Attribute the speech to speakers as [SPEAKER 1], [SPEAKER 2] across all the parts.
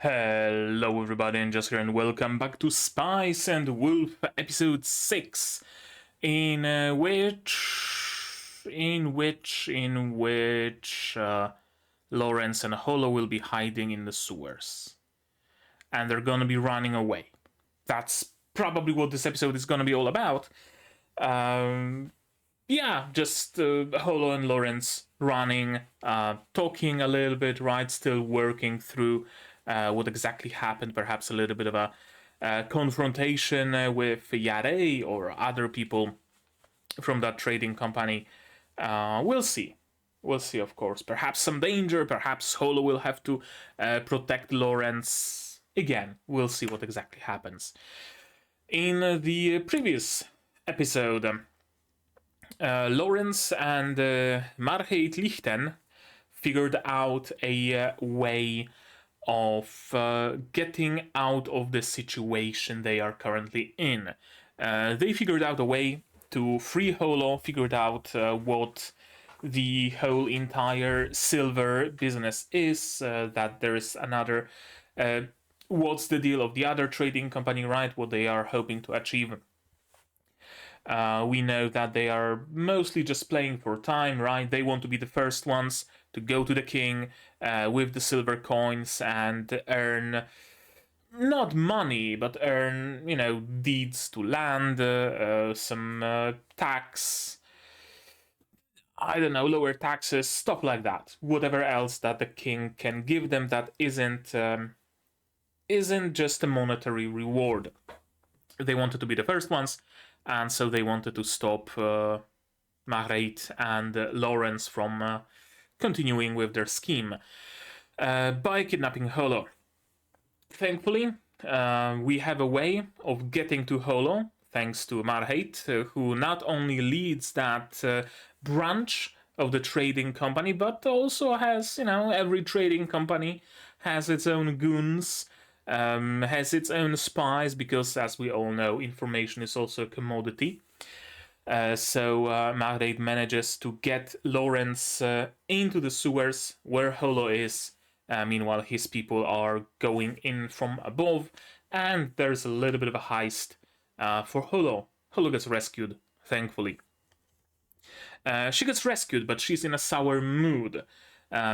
[SPEAKER 1] Hello everybody, and just here, and welcome back to Spice and Wolf episode 6, in which Lawrence and Holo will be hiding in the sewers, and they're gonna be running away. That's probably what this episode is gonna be all about. Just Holo and Lawrence running, talking a little bit, right? Still working through what exactly happened. Perhaps a little bit of a confrontation with Yare or other people from that trading company. We'll see. We'll see, of course. Perhaps some danger. Perhaps Holo will have to protect Lawrence. Again, we'll see what exactly happens. In the previous episode, Lawrence and Margeit Lichten figured out a way of getting out of the situation they are currently in. They figured out a way to free Holo, figured out what the whole entire silver business is, that there's another... what's the deal of the other trading company, right? What they are hoping to achieve. We know that they are mostly just playing for time, right? They want to be the first ones to go to the king with the silver coins and earn not money, but earn, deeds to land, some tax, I don't know, lower taxes, stuff like that. Whatever else that the king can give them that isn't just a monetary reward. They wanted to be the first ones, and so they wanted to stop Margeit and Lawrence from continuing with their scheme by kidnapping Holo. Thankfully, we have a way of getting to Holo, thanks to Margeit, who not only leads that branch of the trading company, but also has, every trading company has its own goons, has its own spies, because as we all know, information is also a commodity. So Margeit manages to get Lawrence into the sewers where Holo is. Meanwhile, his people are going in from above, and there's a little bit of a heist for Holo. Holo gets rescued, thankfully. She gets rescued, but she's in a sour mood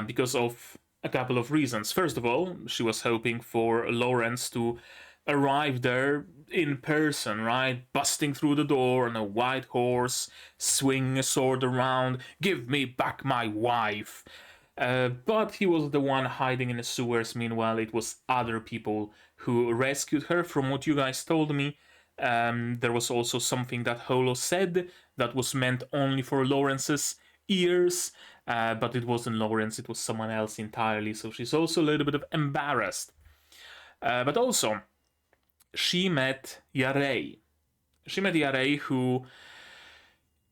[SPEAKER 1] because of a couple of reasons. First of all, she was hoping for Lawrence to arrive there in person, right? Busting through the door on a white horse, swinging a sword around, give me back my wife. But he was the one hiding in the sewers. Meanwhile, it was other people who rescued her. From what you guys told me, there was also something that Holo said that was meant only for Lawrence's ears, but it wasn't Lawrence, it was someone else entirely, so she's also a little bit of embarrassed. But also, she met Yare. She met Yare, who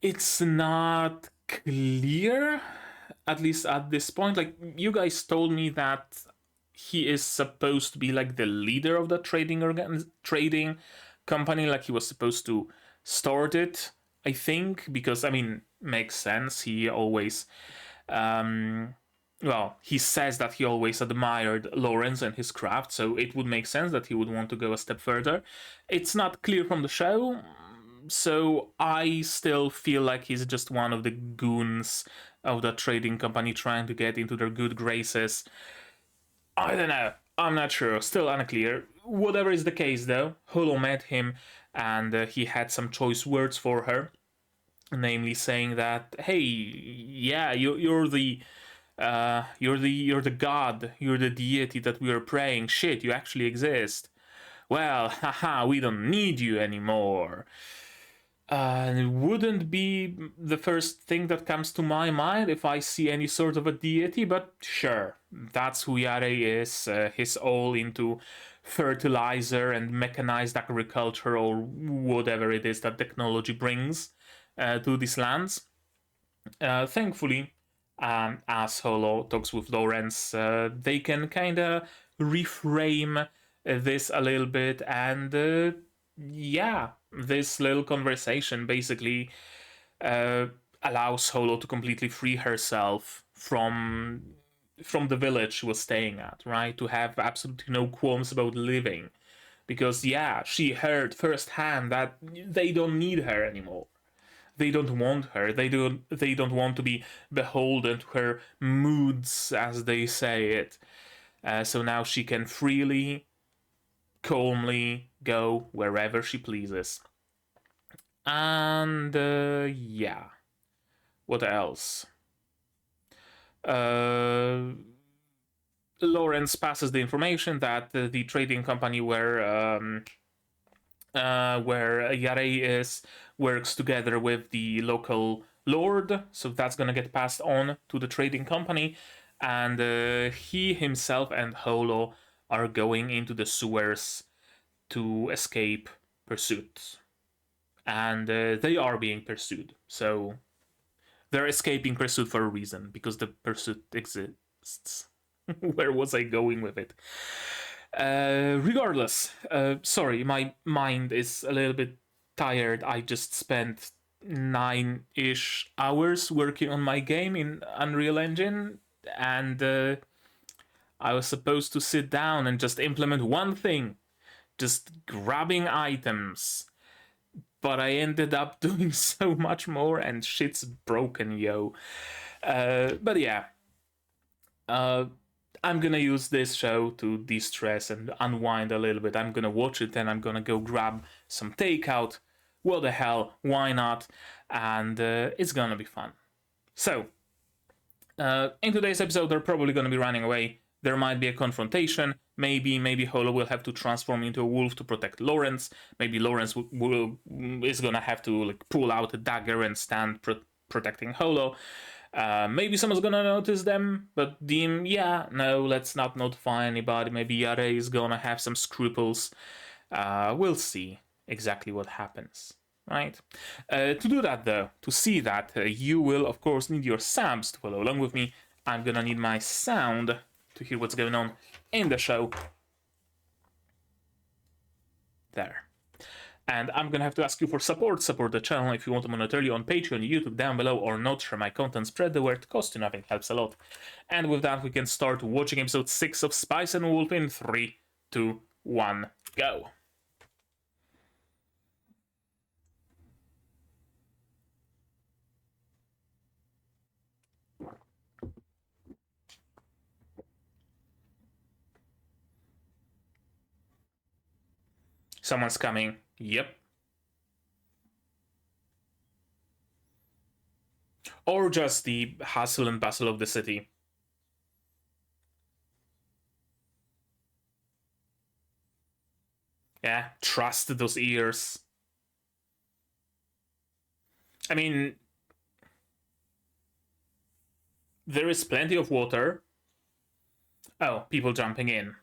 [SPEAKER 1] it's not clear, at least at this point. Like, you guys told me that he is supposed to be like the leader of the trading company, like he was supposed to start it, I think, because, makes sense. He always, he says that he always admired Lawrence and his craft, so it would make sense that he would want to go a step further. It's not clear from the show, so I still feel like he's just one of the goons of the trading company trying to get into their good graces. I don't know. I'm not sure. Still unclear. Whatever is the case, though, Holo met him, and he had some choice words for her, namely saying that, hey, yeah, you're the god, you're the deity that we are praying. Shit, you actually exist. Well, haha, we don't need you anymore. It wouldn't be the first thing that comes to my mind if I see any sort of a deity, but sure, that's who Yare is. He's all into fertilizer and mechanized agriculture, or whatever it is that technology brings to these lands. Thankfully, as Holo talks with Lawrence, they can kind of reframe this a little bit, and this little conversation basically allows Holo to completely free herself from from the village she was staying at, right? To have absolutely no qualms about living. Because, yeah, she heard firsthand that they don't need her anymore. They don't want her. They don't want to be beholden to her moods, as they say it. So now she can freely, calmly go wherever she pleases. And yeah, what else? Lawrence passes the information that the trading company where Yarei is works together with the local lord, so that's gonna get passed on to the trading company, and he himself and Holo are going into the sewers to escape pursuit, and they are being pursued, so they're escaping pursuit for a reason, because the pursuit exists. Where was I going with it? Regardless, sorry, my mind is a little bit tired. I just spent 9-ish hours working on my game in Unreal Engine, and I was supposed to sit down and just implement one thing, just grabbing items. But I ended up doing so much more, and shit's broken, yo. But yeah. I'm gonna use this show to de-stress and unwind a little bit. I'm gonna watch it, then I'm gonna go grab some takeout. What the hell, why not? And it's gonna be fun. So, in today's episode, they're probably gonna be running away. There might be a confrontation. Maybe Holo will have to transform into a wolf to protect Lawrence. Maybe Lawrence is gonna have to like pull out a dagger and stand protecting Holo. Maybe someone's gonna notice them, but deem, yeah, no, let's not notify anybody. Maybe Yarei is gonna have some scruples. We'll see exactly what happens, right? To do that, though, to see that, you will, of course, need your subs to follow along with me. I'm gonna need my sound to hear what's going on in the show. There. And I'm gonna have to ask you for support. Support the channel if you want to monetarily on Patreon, YouTube, down below, or not. Share my content, spread the word, cost you nothing, helps a lot. And with that, we can start watching episode 6 of Spice and Wolf in 3, 2, 1, go. Someone's coming. Yep. Or just the hustle and bustle of the city. Yeah, trust those ears. I mean, there is plenty of water. Oh, people jumping in.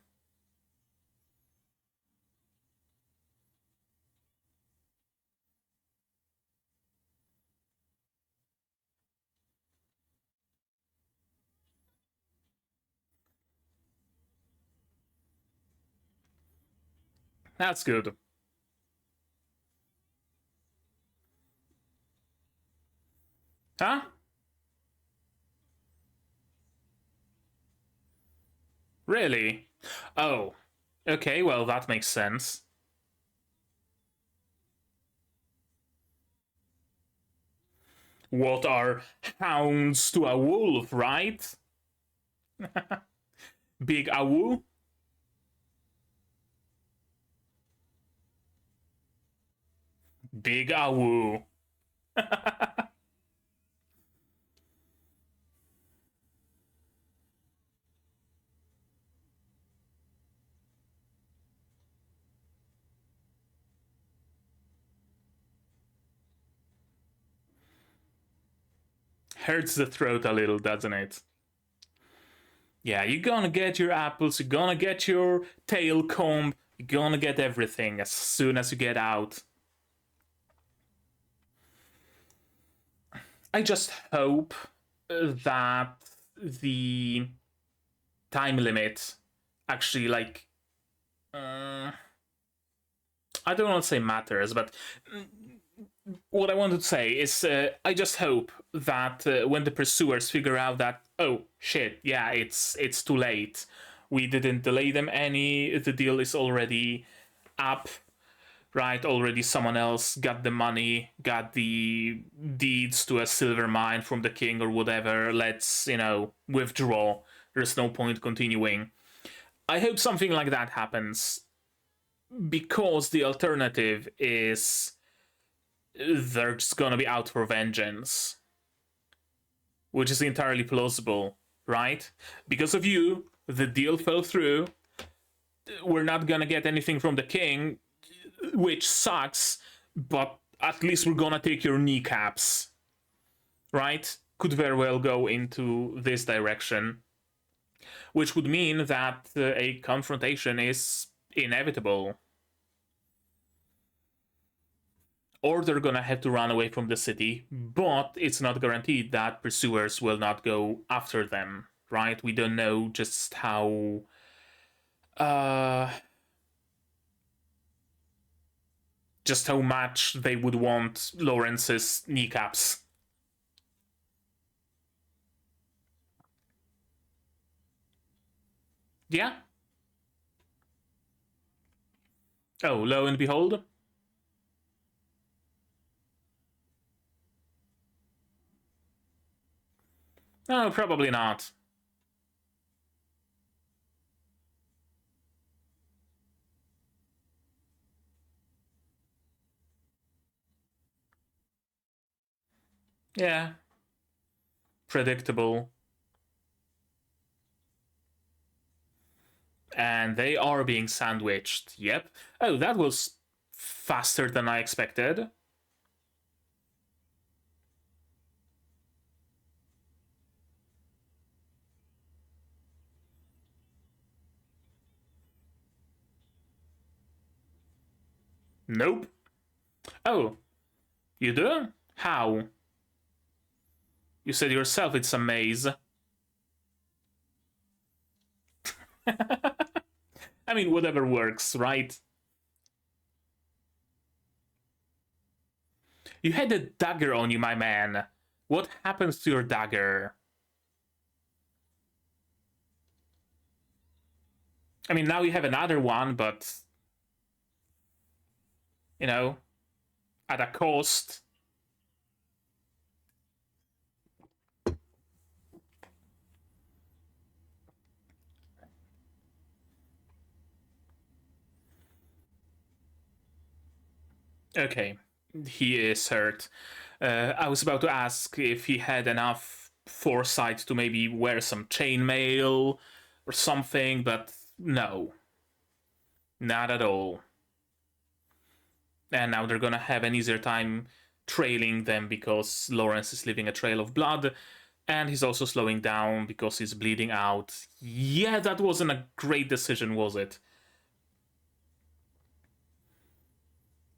[SPEAKER 1] That's good. Huh? Really? Oh. Okay, well, that makes sense. What are hounds to a wolf, right? Big Awoo? Big Awoo. Hurts the throat a little, doesn't it? Yeah, you're gonna get your apples, you're gonna get your tail comb, you're gonna get everything as soon as you get out. I just hope that the time limit actually, like, I don't want to say matters, but what I wanted to say is I just hope that when the pursuers figure out that oh shit, yeah, it's too late. We didn't delay them any. The deal is already up, right? Already someone else got the money, got the deeds to a silver mine from the king or whatever. Let's, withdraw. There's no point continuing. I hope something like that happens, because the alternative is they're just gonna be out for vengeance, which is entirely plausible, right? Because of you, the deal fell through. We're not gonna get anything from the king, which sucks, but at least we're gonna take your kneecaps, right? Could very well go into this direction, which would mean that a confrontation is inevitable. Or they're gonna have to run away from the city, but it's not guaranteed that pursuers will not go after them, right? We don't know just how much they would want Lawrence's kneecaps. Yeah. Oh, lo and behold. No, probably not. Yeah. Predictable. And they are being sandwiched. Yep. Oh, that was faster than I expected. Nope. Oh, you do? How? You said yourself it's a maze. I mean, whatever works, right? You had a dagger on you, my man. What happens to your dagger? I mean, now you have another one, but, at a cost. Okay, he is hurt. I was about to ask if he had enough foresight to maybe wear some chainmail or something, but no, not at all. And now they're gonna have an easier time trailing them because Lawrence is leaving a trail of blood, and he's also slowing down because he's bleeding out. Yeah, that wasn't a great decision, was it?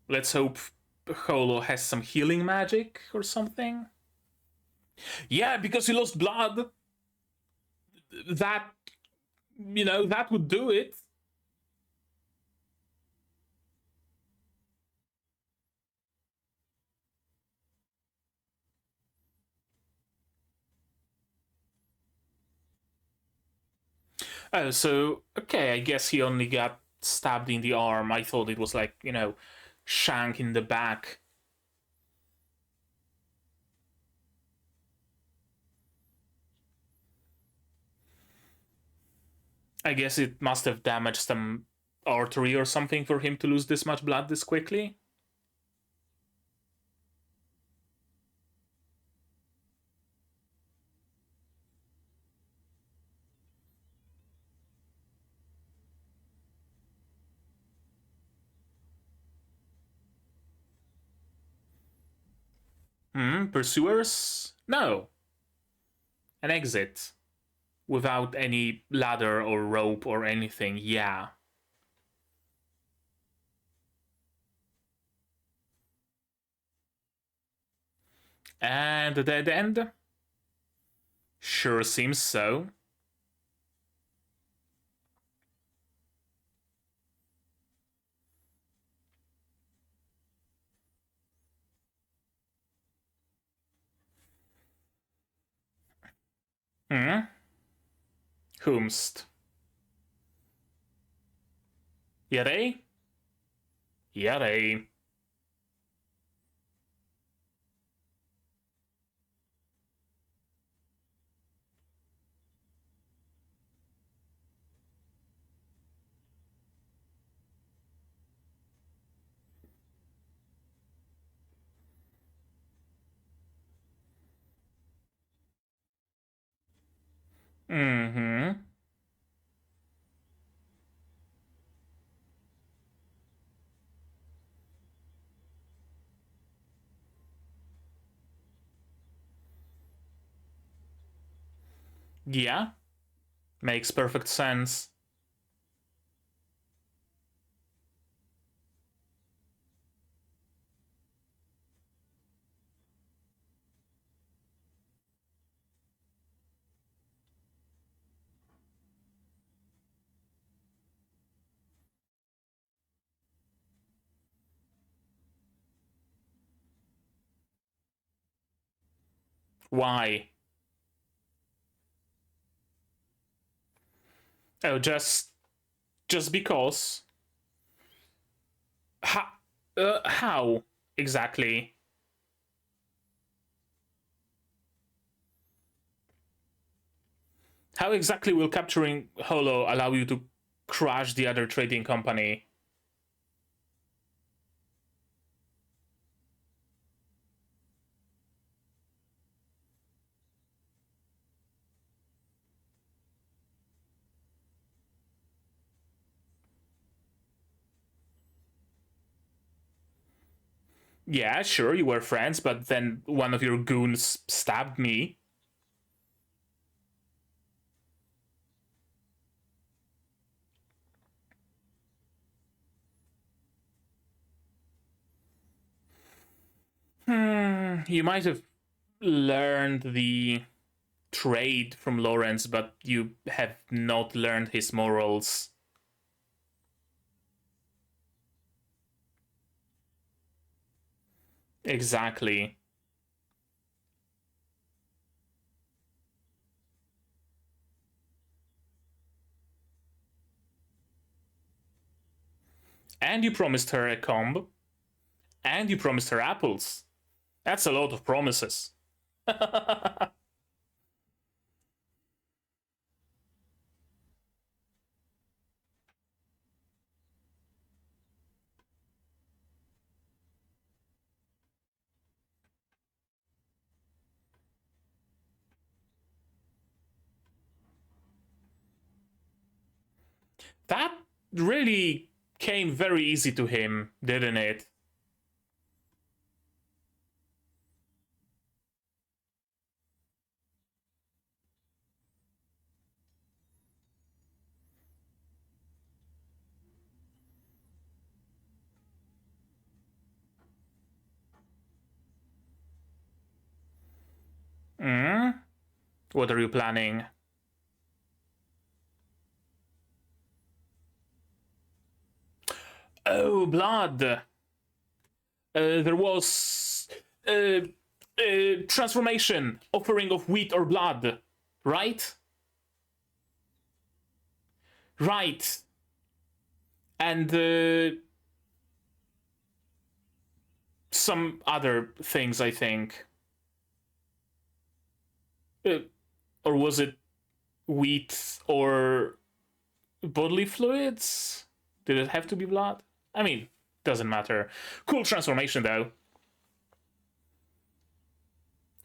[SPEAKER 1] Let's hope Holo has some healing magic or something. Yeah, because he lost blood. That, that would do it. Oh, so, okay, I guess he only got stabbed in the arm. I thought it was like, shank in the back. I guess it must have damaged some artery or something for him to lose this much blood this quickly. Pursuers? No. An exit. Without any ladder or rope or anything, yeah. And a dead end? Sure seems so. Hmm? Whomst? Yare? Yare. Mm-hmm. Yeah. Makes perfect sense. Why? Oh, just because. How exactly? How exactly will capturing Holo allow you to crush the other trading company? Yeah, sure, you were friends, but then one of your goons stabbed me. You might have learned the trade from Lawrence, but you have not learned his morals. Exactly. And you promised her a comb, and you promised her apples. That's a lot of promises. That really came very easy to him, didn't it? Hmm? What are you planning? Oh, blood. There was transformation, offering of wheat or blood, right? Right. And some other things, I think. Uh, or was it wheat or bodily fluids? Did it have to be blood? I mean, doesn't matter. Cool transformation, though.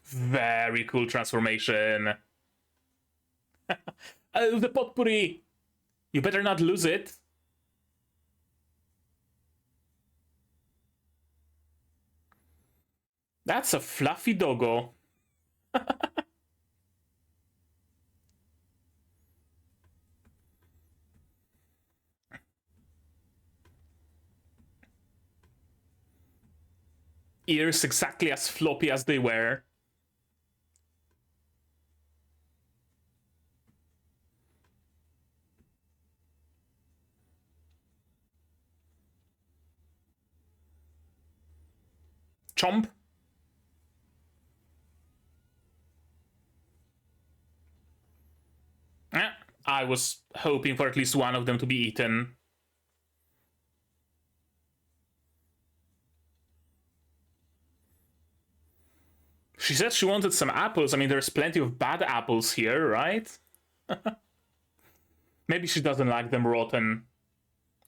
[SPEAKER 1] Very cool transformation. Oh, the potpourri! You better not lose it. That's a fluffy doggo. Ears exactly as floppy as they were. Chomp. I was hoping for at least one of them to be eaten. She said she wanted some apples. I mean, there's plenty of bad apples here, right? Maybe she doesn't like them rotten.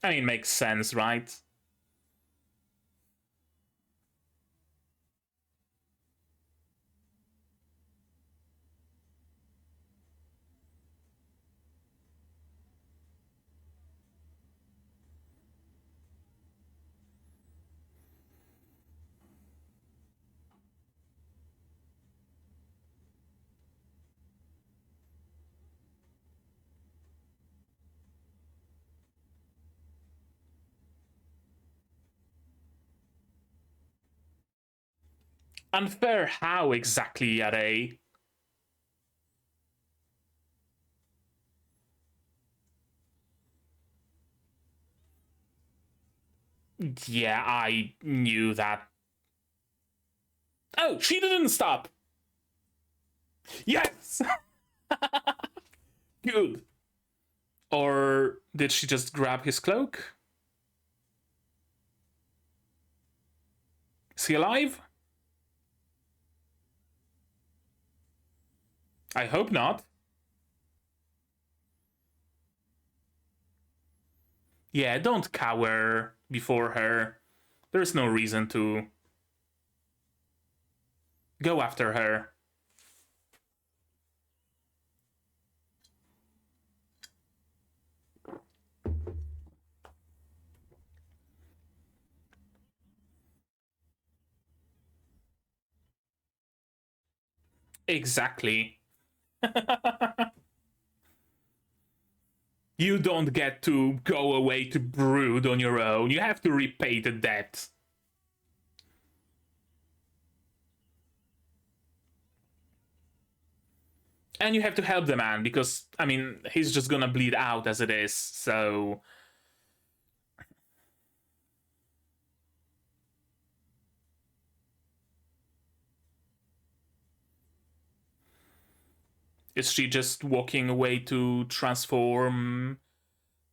[SPEAKER 1] I mean, makes sense, right? Unfair how exactly are they? Yeah, I knew that. Oh, she didn't stop! Yes! Good. Or did she just grab his cloak? Is he alive? I hope not. Yeah, don't cower before her. There's no reason to. Go after her. Exactly. You don't get to go away to brood on your own. You have to repay the debt. And you have to help the man because, I mean, he's just gonna bleed out as it is, so. Is she just walking away to transform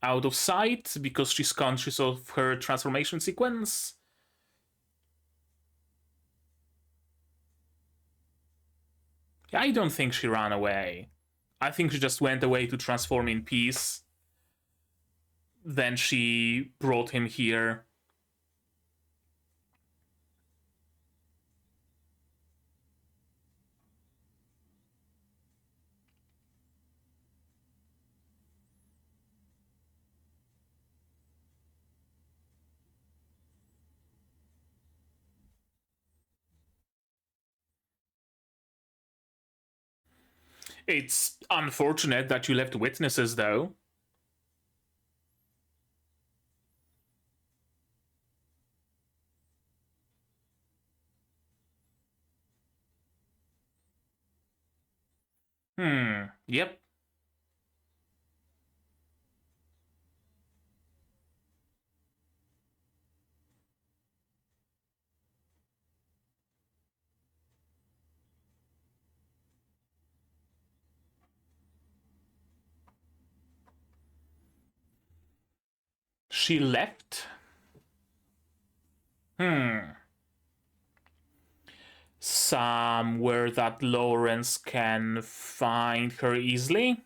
[SPEAKER 1] out of sight because she's conscious of her transformation sequence? I don't think she ran away. I think she just went away to transform in peace. Then she brought him here. It's unfortunate that you left witnesses, though. Yep. She left? Somewhere that Lawrence can find her easily?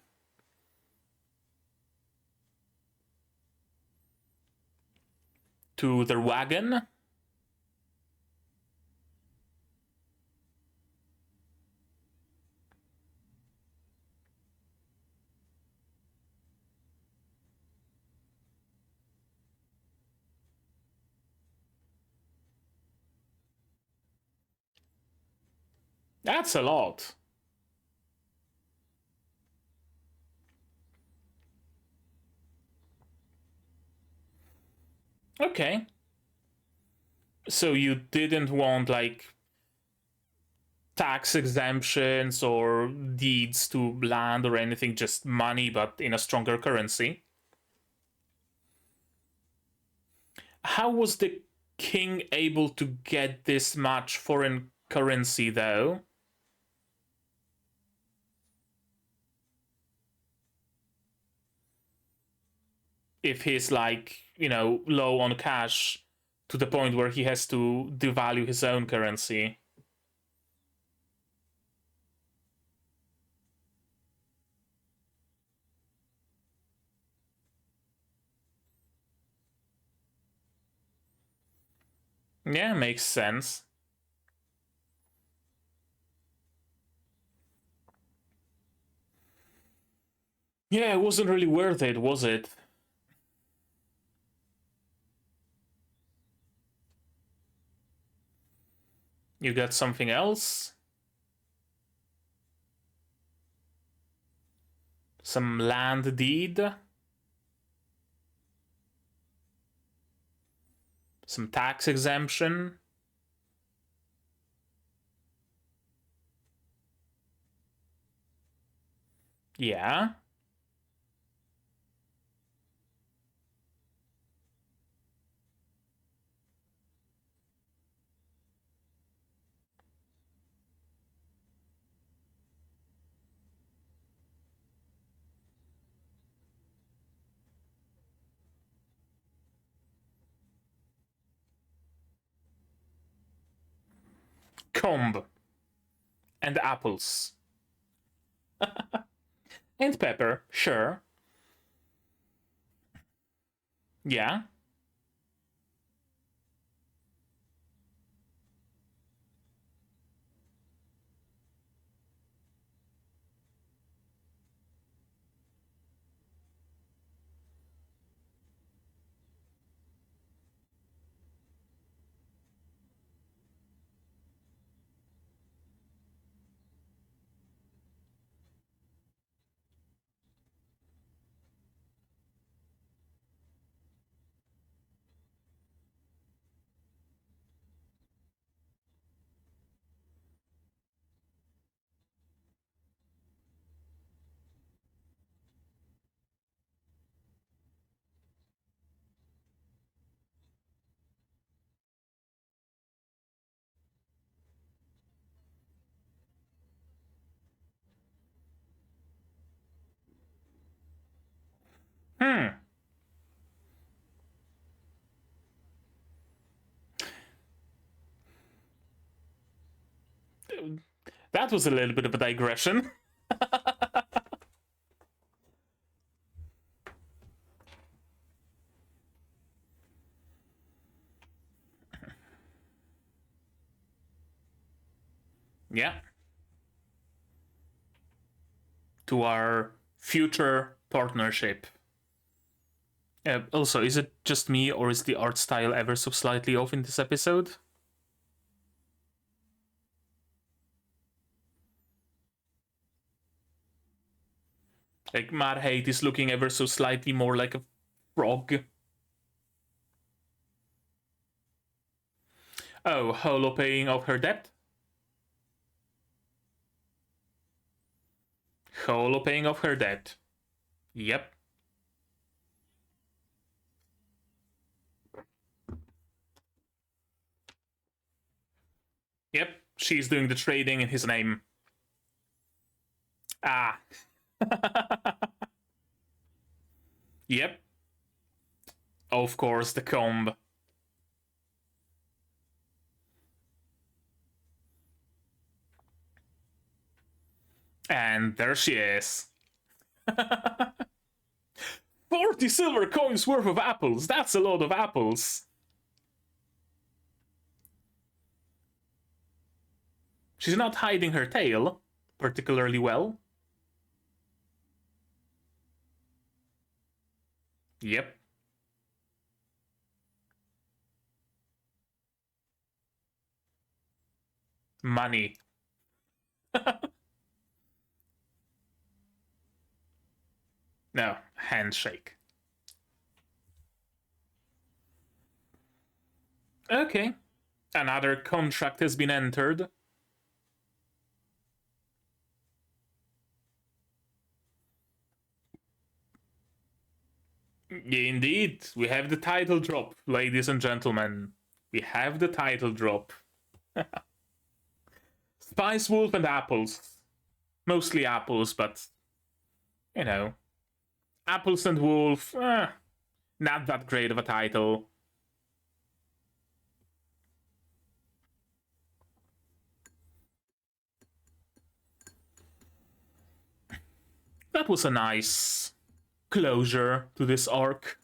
[SPEAKER 1] To their wagon? That's a lot. Okay. So you didn't want, like, tax exemptions or deeds to land or anything, just money, but in a stronger currency. How was the king able to get this much foreign currency, though? if he's like, low on cash to the point where he has to devalue his own currency. Yeah, makes sense. Yeah, it wasn't really worth it, was it? You got something else? Some land deed? Some tax exemption? Yeah. Comb. And apples. And pepper, sure. Yeah. Hmm. That was a little bit of a digression. Yeah. To our future partnership. Also, is it just me, or is the art style ever so slightly off in this episode? Like, Marheit is looking ever so slightly more like a frog. Oh, Holo paying off her debt? Holo paying off her debt. Yep. Yep. She's doing the trading in his name. Ah. Yep. Of course, the comb. And there she is. 40 silver coins worth of apples. That's a lot of apples. She's not hiding her tail particularly well. Yep. Money. No, handshake. Okay. Another contract has been entered. Indeed, we have the title drop, ladies and gentlemen. We have the title drop. Spice Wolf and apples. Mostly apples, but, apples and wolf. Not that great of a title. That was a nice closure to this arc.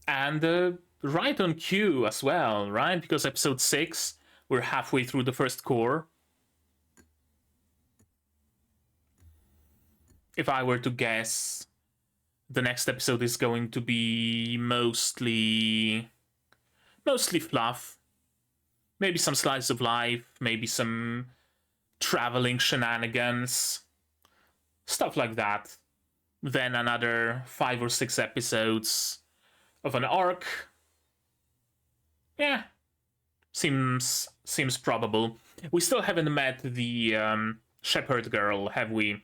[SPEAKER 1] And right on cue as well, right? Because episode 6, we're halfway through the first core. If I were to guess, the next episode is going to be mostly fluff. Maybe some slice of life, maybe some traveling shenanigans, stuff like that. Then another 5 or 6 episodes of an arc. Yeah, seems probable. We still haven't met the shepherd girl, have we?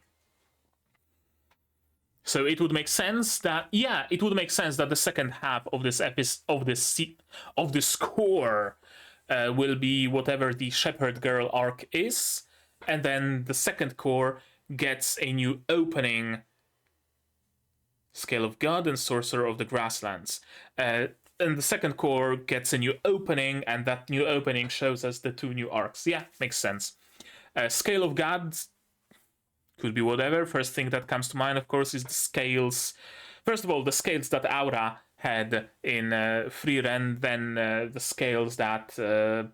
[SPEAKER 1] So it would make sense that the second half of this of this core will be whatever the shepherd girl arc is, and then the second core gets a new opening. Scale of God and Sorcerer of the Grasslands. And the second core gets a new opening, and that new opening shows us the 2 new arcs. Yeah, makes sense. Scale of God could be whatever. First thing that comes to mind, of course, is the scales. First of all, the scales that Aura had in Free Ren, then the scales that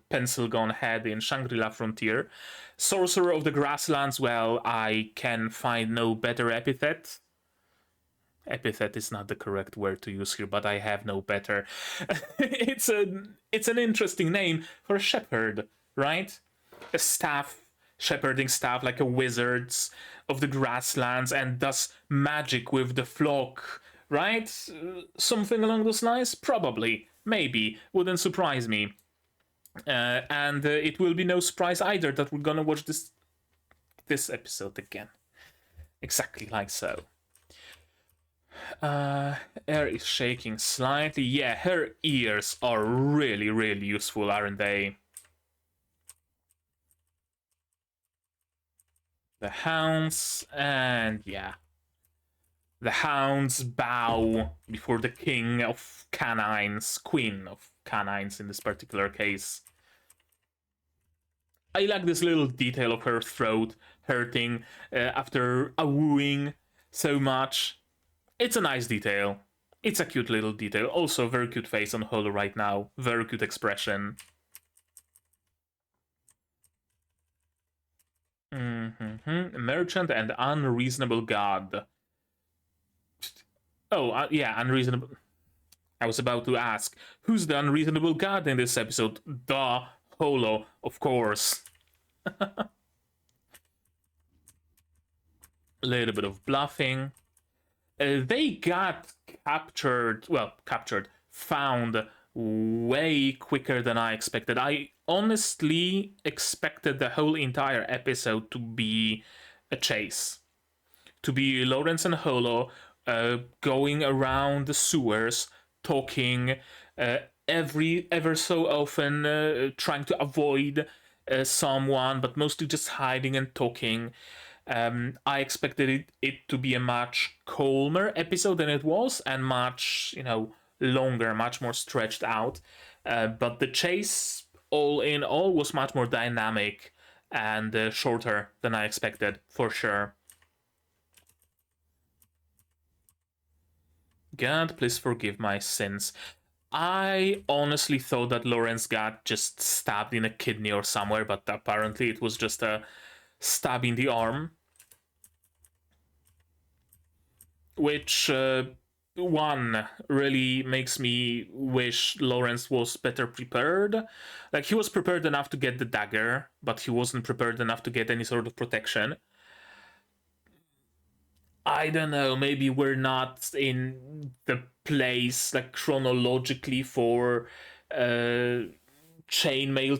[SPEAKER 1] Pencilgon had in Shangri-La Frontier. Sorcerer of the Grasslands, well, I can find no better epithet. Epithet is not the correct word to use here, but I have no better. It's an interesting name for a shepherd, right? A staff, shepherding staff, like a wizard's of the grasslands, and does magic with the flock, right? Something along those lines? Probably, maybe, wouldn't surprise me. And it will be no surprise either that we're gonna watch this episode again, exactly like so. Air is shaking slightly. Yeah, her ears are really, really useful, aren't they? The hounds, and yeah. The hounds bow before the king of canines, queen of canines in this particular case. I like this little detail of her throat hurting after awooing so much. It's a nice detail. It's a cute little detail. Also, very cute face on Holo right now. Very cute expression. Merchant and Unreasonable God. Oh, yeah, Unreasonable. I was about to ask, who's the Unreasonable God in this episode? The Holo, of course. A little bit of bluffing. They got found way quicker than I expected. I honestly expected the whole entire episode to be a chase. To be Lawrence and Holo going around the sewers, talking ever so often, trying to avoid someone, but mostly just hiding and talking. I expected it to be a much calmer episode than it was, and much, longer, much more stretched out. But the chase, all in all, was much more dynamic and shorter than I expected, for sure. God, please forgive my sins. I honestly thought that Lawrence got just stabbed in a kidney or somewhere, but apparently it was just a stab in the arm. Which, one, really makes me wish Lawrence was better prepared. Like, he was prepared enough to get the dagger, but he wasn't prepared enough to get any sort of protection. I don't know, maybe we're not in the place, like, chronologically for chainmail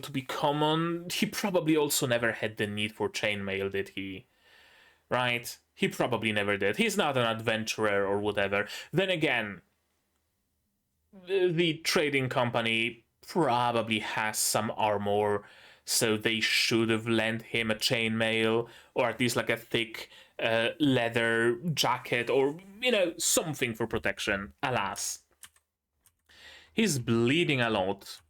[SPEAKER 1] to be common. He probably also never had the need for chainmail, did he? Right? He probably never did. He's not an adventurer or whatever. Then again, the trading company probably has some armor, so they should have lent him a chainmail, or at least like a thick leather jacket, or, you know, something for protection. Alas, he's bleeding a lot.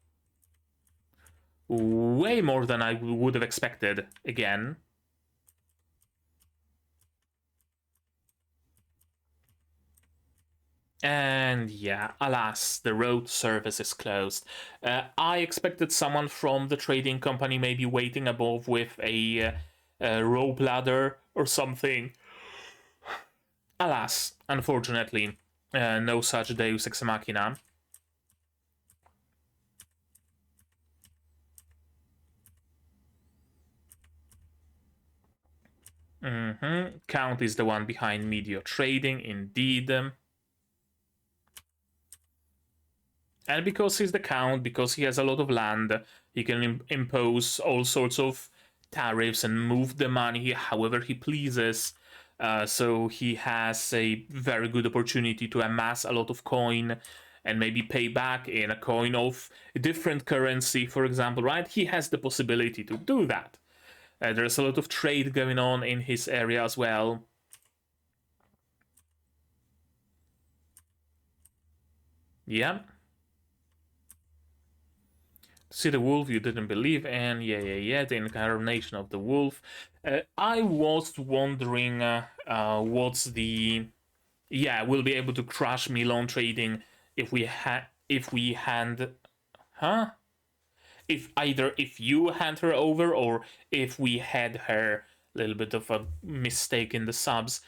[SPEAKER 1] Way more than I would have expected, again. And yeah, alas, the road service is closed. I expected someone from the trading company maybe waiting above with a rope ladder or something. Alas, unfortunately, no such Deus Ex Machina. Count is the one behind Media Trading, indeed. And because he's the Count, because he has a lot of land, he can impose all sorts of tariffs and move the money however he pleases. So he has a very good opportunity to amass a lot of coin and maybe pay back in a coin of a different currency, for example, right? He has the possibility to do that. There's a lot of trade going on in his area as well. Yeah. See the wolf you didn't believe, and yeah, the incarnation of the wolf. I was wondering what's the... Yeah, we'll be able to crush Milan trading if we hand... Huh? If you hand her over, or if we had her. A little bit of a mistake in the subs.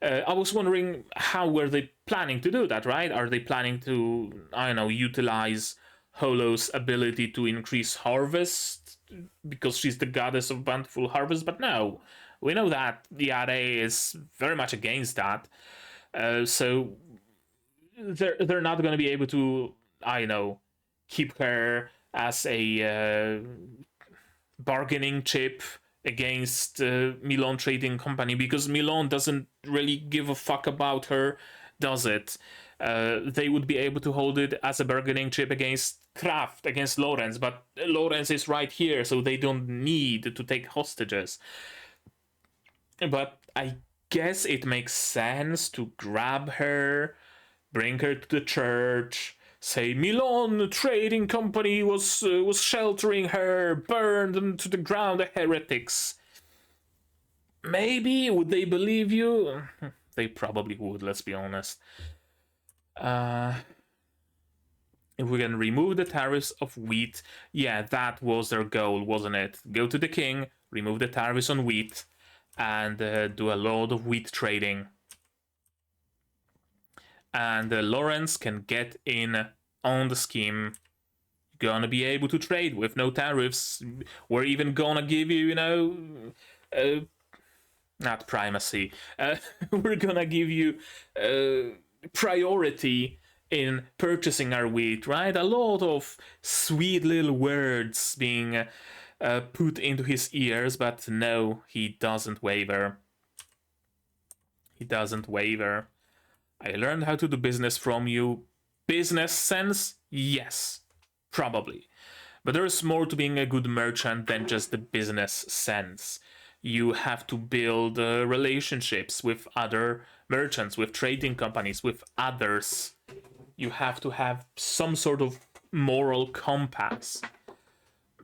[SPEAKER 1] I was wondering, how were they planning to do that, right? Are they planning to, I don't know, utilize Holo's ability to increase harvest because she's the goddess of bountiful harvest? But no, we know that the RA is very much against that. So they're not going to be able to, I know, keep her as a bargaining chip against Milan Trading Company, because Milan doesn't really give a fuck about her, does it? They would be able to hold it as a bargaining chip against Kraft, against Lawrence, but Lawrence is right here, so they don't need to take hostages. But I guess it makes sense to grab her, bring her to the church, say Milan Trading Company was sheltering her, burned them to the ground, the heretics. Maybe would they believe you? They probably would. Let's be honest. If we can remove the tariffs of wheat, yeah, that was their goal, wasn't it? Go to the king, remove the tariffs on wheat, and do a lot of wheat trading. And Lawrence can get in on the scheme. Gonna be able to trade with no tariffs. We're even gonna give you, you know, not primacy. We're gonna give you priority in purchasing our wheat, right? A lot of sweet little words being put into his ears, but no, he doesn't waver. He doesn't waver. I learned how to do business from you. Business sense? Yes, probably. But there's more to being a good merchant than just the business sense. You have to build relationships with other merchants, with trading companies, with others. You have to have some sort of moral compass.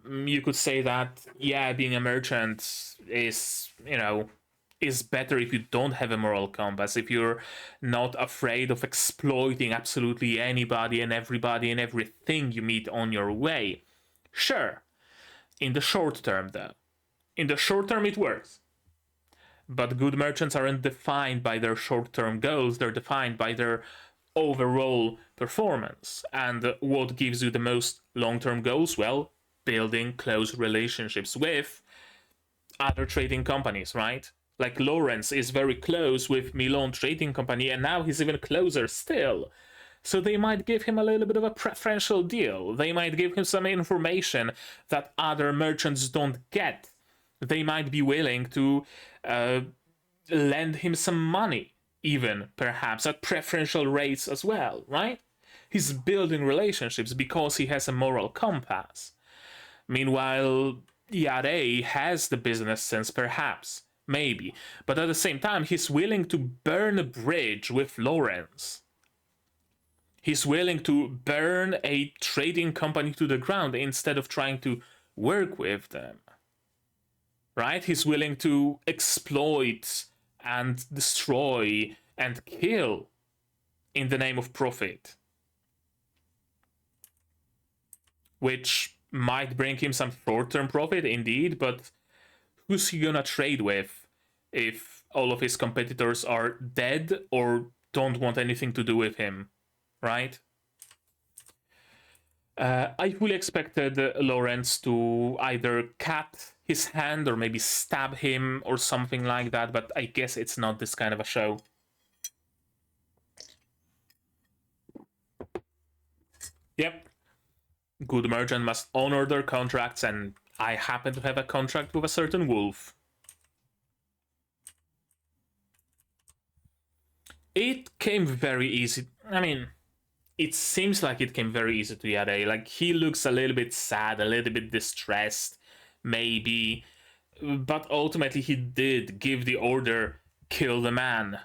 [SPEAKER 1] You could say that, yeah, being a merchant is, you know, is better if you don't have a moral compass, if you're not afraid of exploiting absolutely anybody and everybody and everything you meet on your way. Sure, in the short term, though. In the short term, it works. But good merchants aren't defined by their short term goals, they're defined by their overall performance. And what gives you the most long term goals? Well, building close relationships with other trading companies, right? Like Lawrence is very close with Milan Trading Company, and now he's even closer still. So they might give him a little bit of a preferential deal. They might give him some information that other merchants don't get. They might be willing to lend him some money, even perhaps at preferential rates as well, right? He's building relationships because he has a moral compass. Meanwhile, Yarei has the business sense, perhaps, maybe, but at the same time, he's willing to burn a bridge with Lawrence. He's willing to burn a trading company to the ground instead of trying to work with them. Right? He's willing to exploit and destroy and kill in the name of profit. Which might bring him some short-term profit, indeed, but who's he gonna trade with if all of his competitors are dead or don't want anything to do with him, right? I fully expected Lawrence to either cut his hand or maybe stab him or something like that, but I guess it's not this kind of a show. Yep. Good merchant must honor their contracts, and I happen to have a contract with a certain wolf. It came very easy. I mean, it seems like it came very easy to Yarei. Like, he looks a little bit sad, a little bit distressed, maybe. But ultimately, he did give the order, kill the man.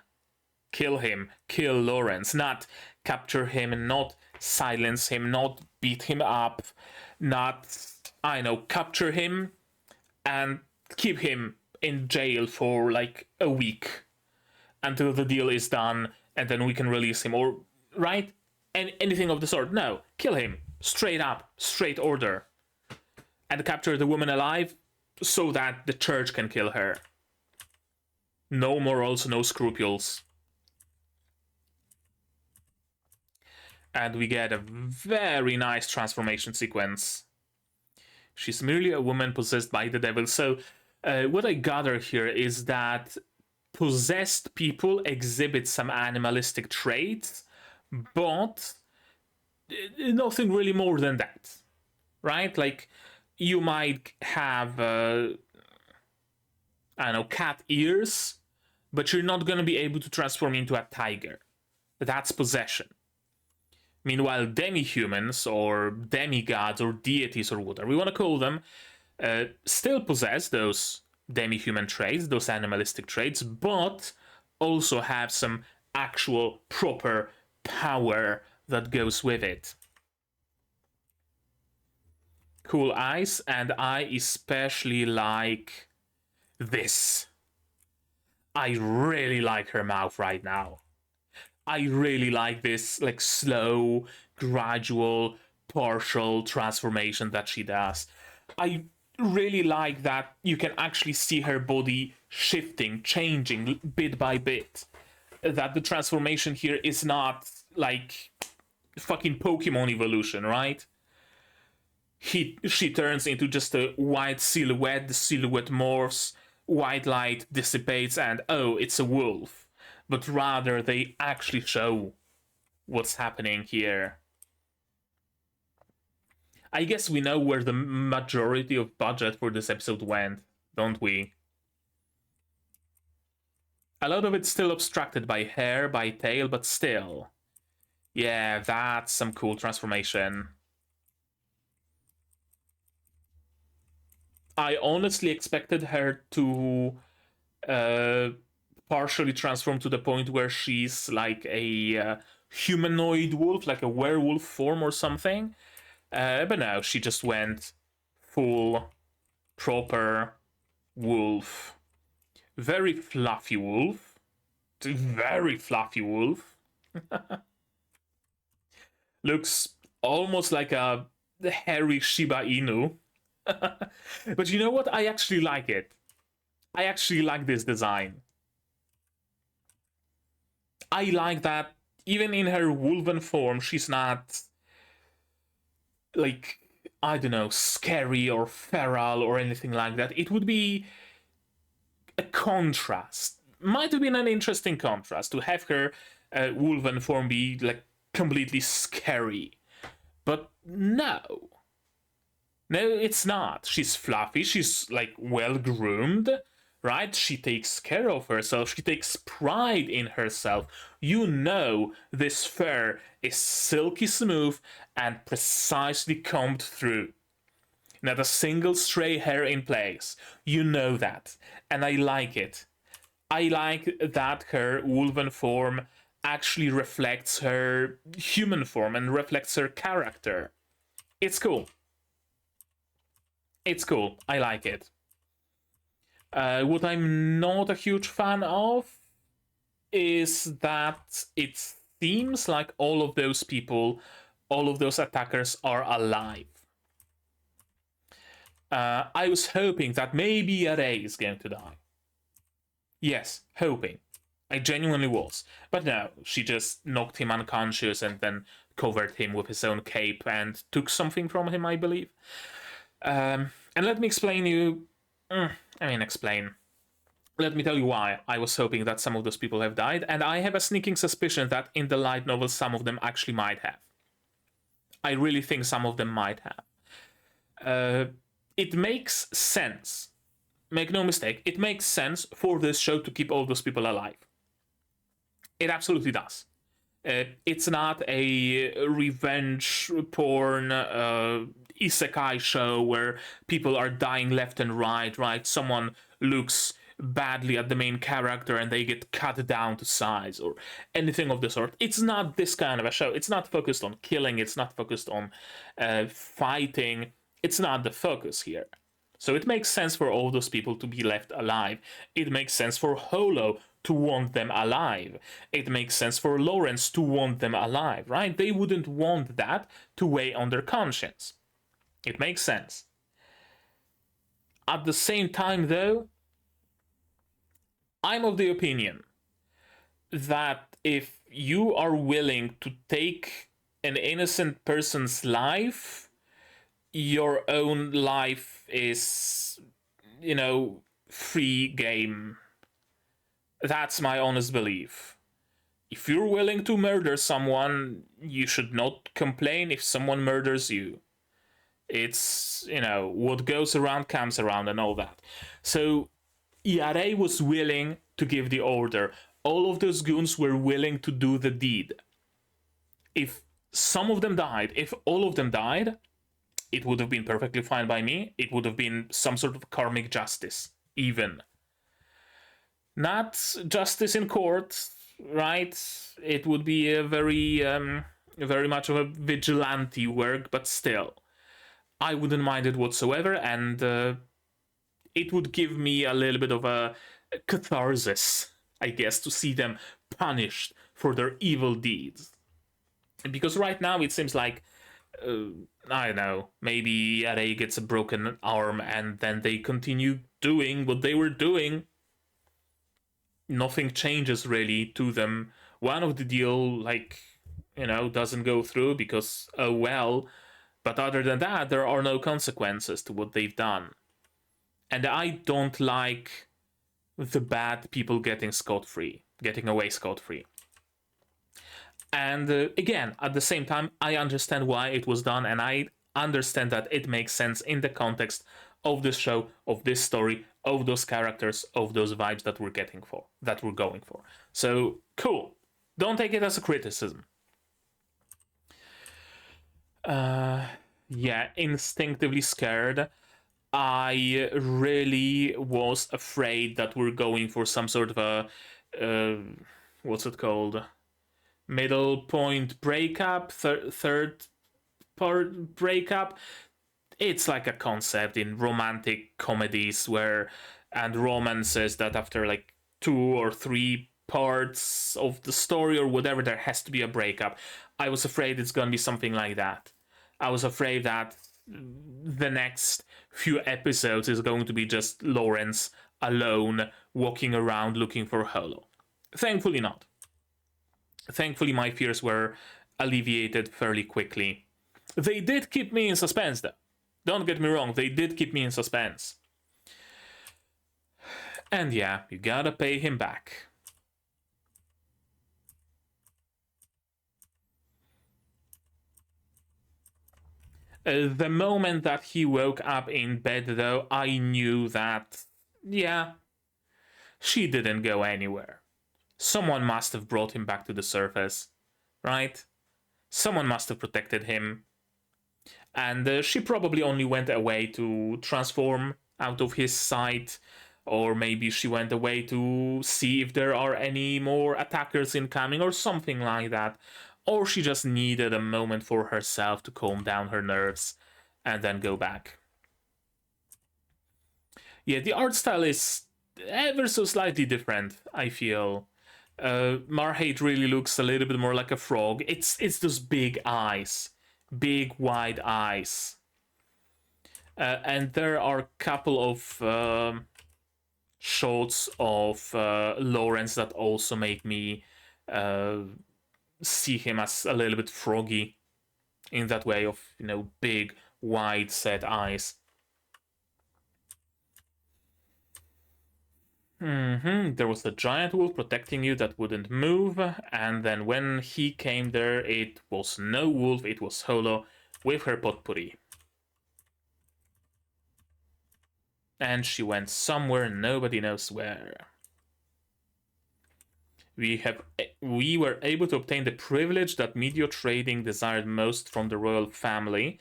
[SPEAKER 1] Kill him. Kill Lawrence. Not capture him, not silence him, not beat him up, not, I know, capture him and keep him in jail for like a week until the deal is done and then we can release him, or, right? And anything of the sort. No, kill him. Straight up, straight order. And capture the woman alive so that the church can kill her. No morals, no scruples. And we get a very nice transformation sequence. She's merely a woman possessed by the devil. So what I gather here is that possessed people exhibit some animalistic traits, but nothing really more than that, right? Like, you might have, I don't know, cat ears, but you're not going to be able to transform into a tiger. That's possession. Meanwhile, demi-humans, or demigods, or deities, or whatever we want to call them, still possess those demi-human traits, those animalistic traits, but also have some actual proper power that goes with it. Cool eyes, and I especially like this. I really like her mouth right now. I really like this, like, slow, gradual, partial transformation that she does. I really like that you can actually see her body shifting, changing bit by bit. That the transformation here is not like fucking Pokemon evolution, right? She turns into just a white silhouette, the silhouette morphs, white light dissipates, and oh, it's a wolf. But rather they actually show what's happening here. I guess we know where the majority of budget for this episode went, don't we? A lot of it's still obstructed by hair, by tail, but still. Yeah, that's some cool transformation. I honestly expected her to partially transformed to the point where she's like a humanoid wolf, like a werewolf form or something. But no, she just went full, proper wolf. Very fluffy wolf. Very fluffy wolf. Looks almost like a hairy Shiba Inu. But you know what? I actually like it. I actually like this design. I like that even in her wolven form, she's not, like, I don't know, scary or feral or anything like that. It would be a contrast. Might have been an interesting contrast to have her wolven form be, like, completely scary. But no. No, it's not. She's fluffy, she's, like, well-groomed, right? She takes care of herself. She takes pride in herself. You know this fur is silky smooth and precisely combed through. Not a single stray hair in place. You know that. And I like it. I like that her wolven form actually reflects her human form and reflects her character. It's cool. It's cool. I like it. What I'm not a huge fan of is that it seems like all of those people, all of those attackers are alive. I was hoping that maybe Array is going to die. Yes, hoping. I genuinely was. But no, she just knocked him unconscious and then covered him with his own cape and took something from him, I believe. And let me explain you... explain. Let me tell you why I was hoping that some of those people have died, and I have a sneaking suspicion that in the light novel some of them actually might have. I really think some of them might have. It makes sense. Make no mistake, it makes sense for this show to keep all those people alive. It absolutely does. It's not a revenge porn isekai show where people are dying left and right? Someone looks badly at the main character and they get cut down to size or anything of the sort. It's not this kind of a show. It's not focused on killing. It's not focused on fighting. It's not the focus here. So it makes sense for all those people to be left alive. It makes sense for Holo to want them alive. It makes sense for Lawrence to want them alive, right? They wouldn't want that to weigh on their conscience. It makes sense. At the same time, though, I'm of the opinion that if you are willing to take an innocent person's life, your own life is, free game. That's my honest belief. If you're willing to murder someone, you should not complain if someone murders you. It's, what goes around comes around and all that. So, Yare was willing to give the order. All of those goons were willing to do the deed. If some of them died, if all of them died, it would have been perfectly fine by me. It would have been some sort of karmic justice, even. Not justice in court, right? It would be a very much of a vigilante work, but still. I wouldn't mind it whatsoever, and it would give me a little bit of a catharsis, I guess, to see them punished for their evil deeds. Because right now it seems like, I don't know, maybe Arei gets a broken arm and then they continue doing what they were doing. Nothing changes really to them. One of the deal, doesn't go through because, oh well. But other than that, there are no consequences to what they've done. And I don't like the bad people getting away scot-free. And again, at the same time, I understand why it was done, and I understand that it makes sense in the context of this show, of this story, of those characters, of those vibes that we're going for. So, cool. Don't take it as a criticism. Instinctively scared. I really was afraid that we're going for some sort of a, what's it called? Middle point breakup, third part breakup. It's like a concept in romantic comedies and romances that after 2 or 3 parts of the story or whatever, there has to be a breakup. I was afraid it's gonna be something like that. I was afraid that the next few episodes is going to be just Lawrence alone walking around looking for Holo. Thankfully not. Thankfully my fears were alleviated fairly quickly. They did keep me in suspense though. Don't get me wrong, they did keep me in suspense. And yeah, you gotta pay him back. The moment that he woke up in bed, though, I knew that, yeah, she didn't go anywhere. Someone must have brought him back to the surface, right? Someone must have protected him. And she probably only went away to transform out of his sight, or maybe she went away to see if there are any more attackers incoming or something like that. Or she just needed a moment for herself to calm down her nerves and then go back. Yeah, the art style is ever so slightly different, I feel. Marhate really looks a little bit more like a frog. It's those big eyes. Big wide eyes. And there are a couple of shots of Lawrence that also make me see him as a little bit froggy in that way of, you know, big wide set eyes. There was a giant wolf protecting you that wouldn't move, and then when he came there, it was no wolf, it was Holo with her potpourri. And she went somewhere, nobody knows where. We were able to obtain the privilege that media trading desired most from the royal family.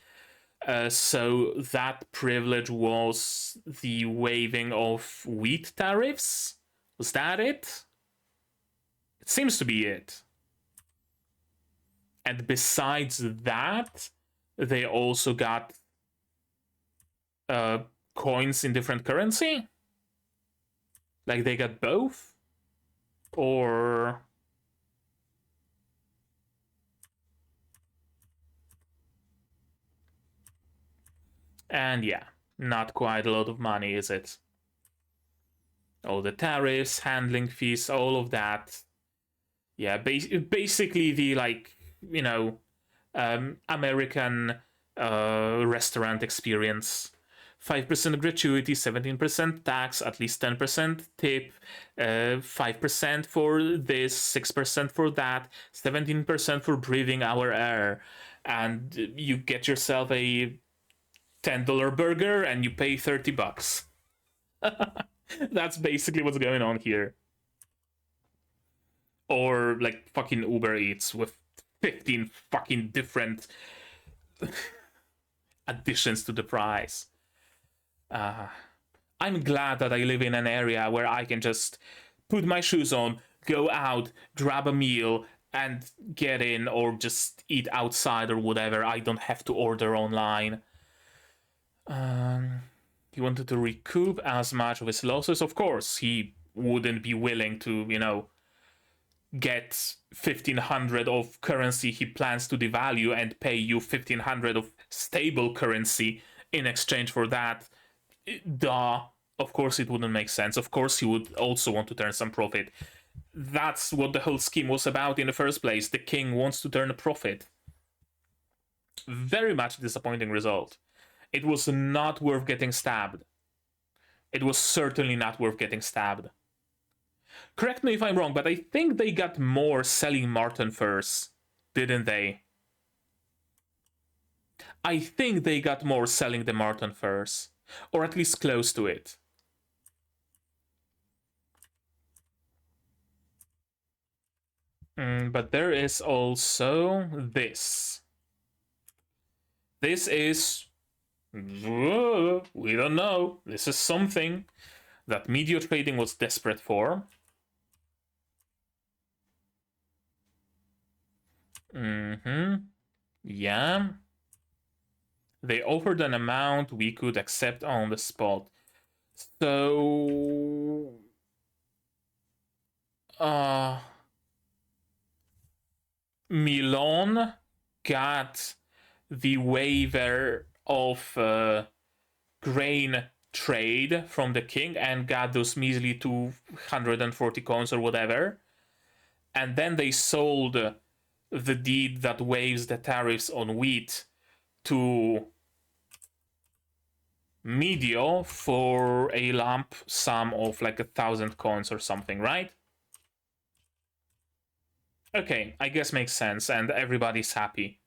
[SPEAKER 1] So that privilege was the waiving of wheat tariffs? Was that it? It seems to be it. And besides that, they also got coins in different currency? Like they got both? Or... And yeah, not quite a lot of money, is it? All the tariffs, handling fees, all of that. Yeah, basically the, like, you know, American restaurant experience. 5% gratuity, 17% tax, at least 10% tip, 5% for this, 6% for that, 17% for breathing our air. And you get yourself a $10 burger and you pay $30. That's basically what's going on here. Or like fucking Uber Eats with 15 fucking different additions to the price. I'm glad that I live in an area where I can just put my shoes on, go out, grab a meal, and get in, or just eat outside or whatever. I don't have to order online. He wanted to recoup as much of his losses. Of course, he wouldn't be willing to, you know, get 1,500 of currency he plans to devalue and pay you 1,500 of stable currency in exchange for that. Duh. Of course it wouldn't make sense. Of course he would also want to turn some profit. That's what the whole scheme was about in the first place. The king wants to turn a profit. Very much disappointing result. It was not worth getting stabbed. It was certainly not worth getting stabbed. Correct me if I'm wrong, but I think they got more selling Martin furs, didn't they? I think they got more selling the Martin furs, or at least close to it. But there is also this. This is... we don't know. This is something that media trading was desperate for. Yeah. They offered an amount we could accept on the spot. So... Milan got the waiver of grain trade from the king and got those measly 240 coins or whatever. And then they sold the deed that waives the tariffs on wheat to Medio for a lump sum of like 1,000 coins or something, right? Okay, I guess makes sense, and everybody's happy.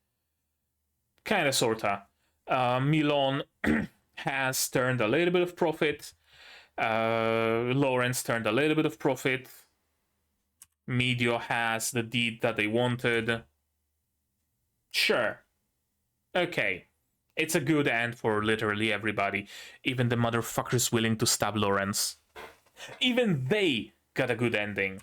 [SPEAKER 1] Kinda, sorta. Milan has turned a little bit of profit. Lawrence turned a little bit of profit. Medio has the deed that they wanted. Sure. Okay. It's a good end for literally everybody. Even the motherfuckers willing to stab Lawrence. Even they got a good ending.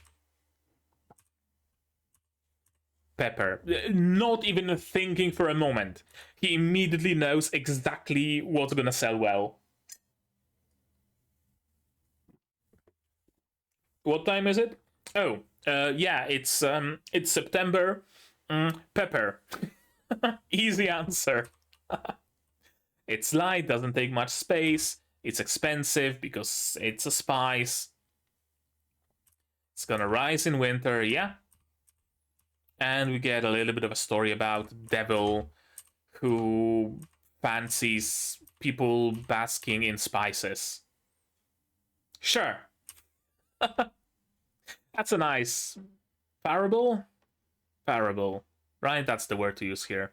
[SPEAKER 1] Pepper, not even thinking for a moment. He immediately knows exactly what's gonna sell well. What time is it? Oh, yeah, it's September. Pepper. Easy answer. It's light, doesn't take much space. It's expensive because it's a spice. It's gonna rise in winter, yeah. And we get a little bit of a story about Devil who fancies people basking in spices. Sure. That's a nice parable. Parable, right? That's the word to use here.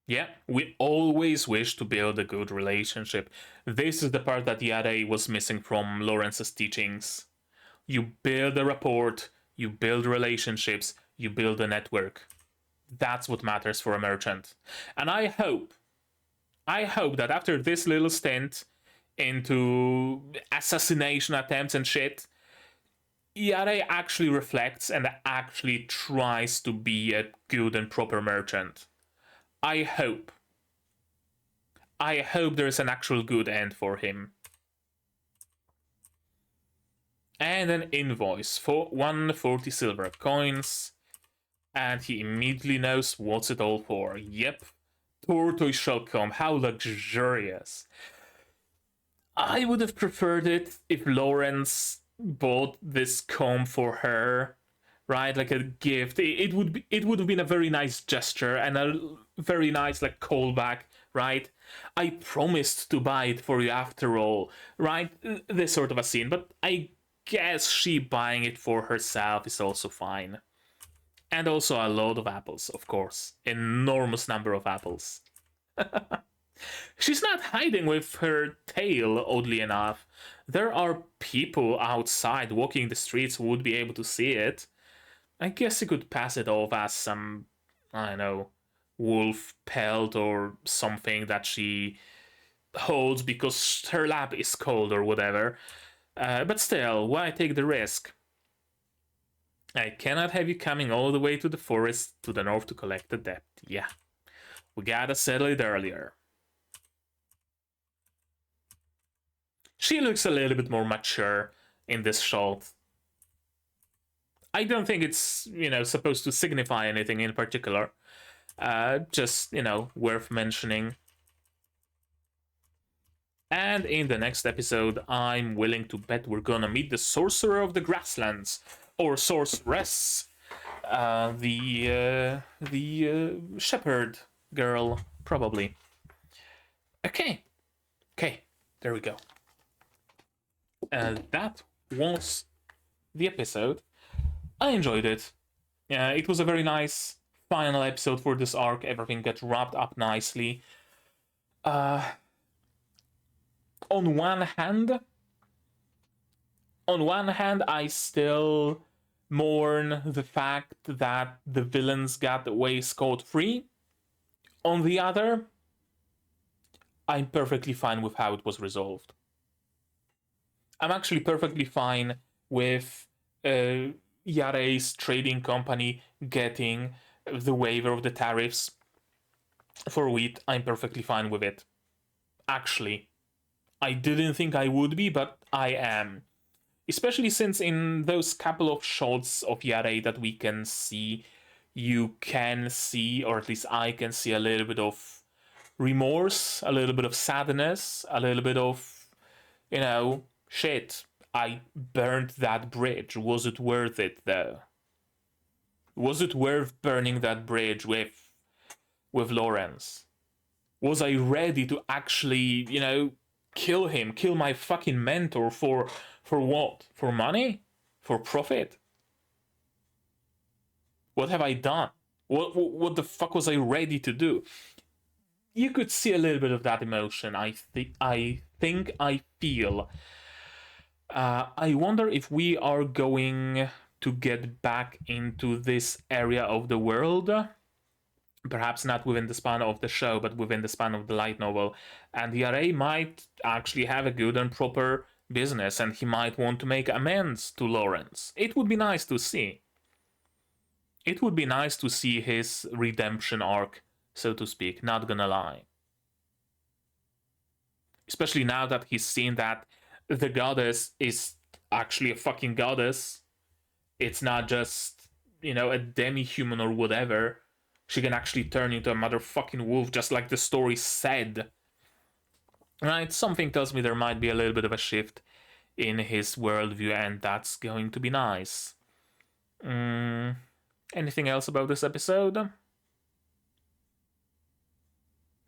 [SPEAKER 1] Yeah, we always wish to build a good relationship. This is the part that Yare was missing from Lawrence's teachings. You build a rapport, you build relationships, you build a network. That's what matters for a merchant. And I hope that after this little stint into assassination attempts and shit, Yare actually reflects and actually tries to be a good and proper merchant. I hope. I hope there's an actual good end for him. And an invoice for 140 silver coins. And he immediately knows what's it all for. Yep. Tortoise shell comb. How luxurious. I would have preferred it if Lawrence bought this comb for her, right? Like a gift. It would have been a very nice gesture and a very nice like callback, right? I promised to buy it for you after all, right? This sort of a scene, but I guess she buying it for herself is also fine. And also a load of apples, of course. Enormous number of apples. She's not hiding with her tail, oddly enough. There are people outside walking the streets who would be able to see it. I guess you could pass it off as some, I don't know, wolf pelt or something that she holds because her lap is cold or whatever. But still, why take the risk? I cannot have you coming all the way to the forest to the north to collect the debt. Yeah, we gotta settle it earlier. She looks a little bit more mature in this shot. I don't think it's, supposed to signify anything in particular. Just, worth mentioning. And in the next episode, I'm willing to bet we're gonna meet the Sorcerer of the Grasslands, or Sorceress, the shepherd girl, probably. Okay, there we go. That was the episode. I enjoyed it. It was a very nice final episode for this arc. Everything got wrapped up nicely. On one hand, I still mourn the fact that the villains got away scot-free. On the other, I'm perfectly fine with how it was resolved. I'm actually perfectly fine with Yare's trading company getting the waiver of the tariffs for wheat. I'm perfectly fine with it. Actually, I didn't think I would be, but I am. Especially since in those couple of shots of Yare that we can see, you can see, or at least I can see, a little bit of remorse, a little bit of sadness, a little bit of, shit, I burnt that bridge. Was it worth it, though? Was it worth burning that bridge with Lawrence? Was I ready to actually, kill him, kill my fucking mentor for what? For money? For profit? What have I done? What the fuck was I ready to do? You could see a little bit of that emotion. I feel. I wonder if we are going to get back into this area of the world. Perhaps not within the span of the show, but within the span of the light novel. And the RA might actually have a good and proper business, and he might want to make amends to Lawrence. It would be nice to see. It would be nice to see his redemption arc, so to speak, not gonna lie. Especially now that he's seen that the goddess is actually a fucking goddess. It's not just, you know, a demi-human or whatever. She can actually turn into a motherfucking wolf, just like the story said. Right? Something tells me there might be a little bit of a shift in his worldview, and that's going to be nice. Anything else about this episode?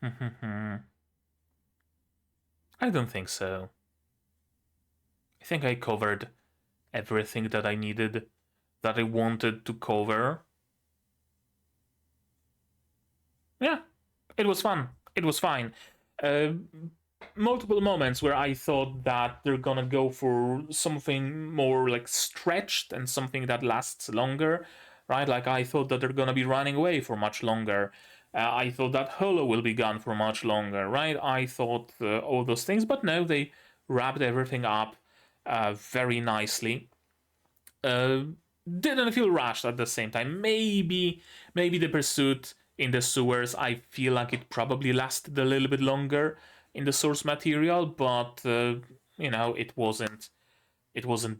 [SPEAKER 1] I don't think so. I think I covered everything that I needed, that I wanted to cover. Yeah, it was fun. It was fine. Multiple moments where I thought that they're gonna go for something more like stretched and something that lasts longer, right? Like I thought that they're gonna be running away for much longer. I thought that Holo will be gone for much longer, right? I thought all those things, but no, they wrapped everything up very nicely. Didn't feel rushed at the same time. Maybe the pursuit in the sewers, I feel like it probably lasted a little bit longer in the source material, but you know, it wasn't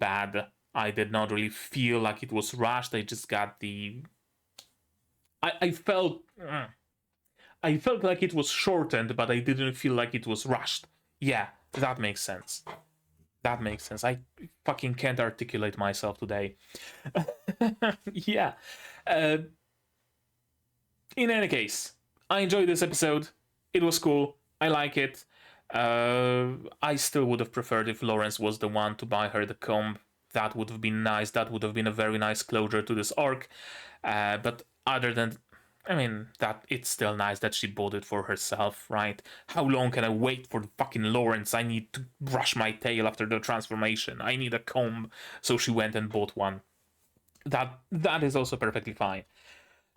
[SPEAKER 1] bad. I did not really feel like it was rushed. I just got the I felt like it was shortened, but I didn't feel like it was rushed. Yeah, that makes sense. That makes sense. I fucking can't articulate myself today. Yeah. In any case, I enjoyed this episode. It was cool. I like it. I still would have preferred if Lawrence was the one to buy her the comb. That would have been nice. That would have been a very nice closure to this arc. But other than, I mean, that it's still nice that she bought it for herself, right? How long can I wait for the fucking Lawrence? I need to brush my tail after the transformation. I need a comb. So she went and bought one. That is also perfectly fine.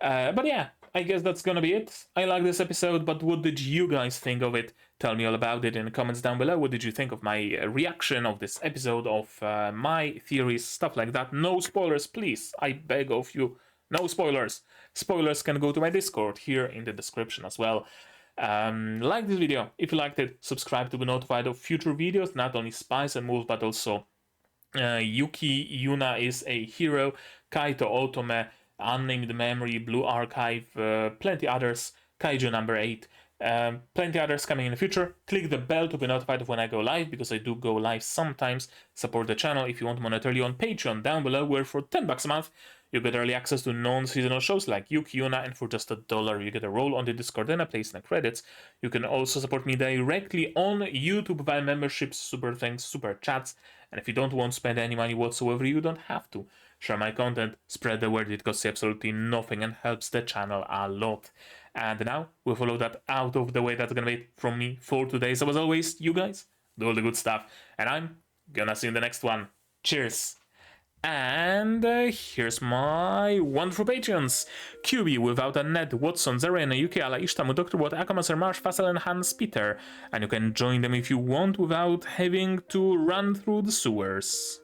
[SPEAKER 1] But yeah, I guess that's gonna be it. I like this episode, but what did you guys think of it? Tell me all about it in the comments down below. What did you think of my reaction of this episode, of my theories, stuff like that? No spoilers, please. I beg of you. No spoilers. Spoilers can go to my Discord here in the description as well. Like this video if you liked it. Subscribe to be notified of future videos, not only Spies and Moves, but also Yuuki, Yuuna is a hero, Kaito Otome, Unnamed Memory, Blue Archive, plenty others, Kaijuu number 8, plenty others coming in the future. Click the bell to be notified of when I go live, because I do go live sometimes. Support the channel if you want monetarily on Patreon down below, where for $10 a month you get early access to non-seasonal shows like Yuuki, Yuuna, and for just $1 you get a role on the Discord and a place in the credits. You can also support me directly on YouTube via memberships, super thanks, super chats, and if you don't want to spend any money whatsoever, you don't have to. Share my content, spread the word, it costs you absolutely nothing and helps the channel a lot. And now, with all of that out of the way, that's gonna be it from me for today. So as always, you guys do all the good stuff, and I'm gonna see you in the next one. Cheers! And here's my wonderful Patreons. QB, Without a Ned, Watson, Zarena, Yuki, Ala, Ishtamu, Dr. Watt, Akamaser, Marsh, Fassel, and Hans Peter. And you can join them if you want without having to run through the sewers.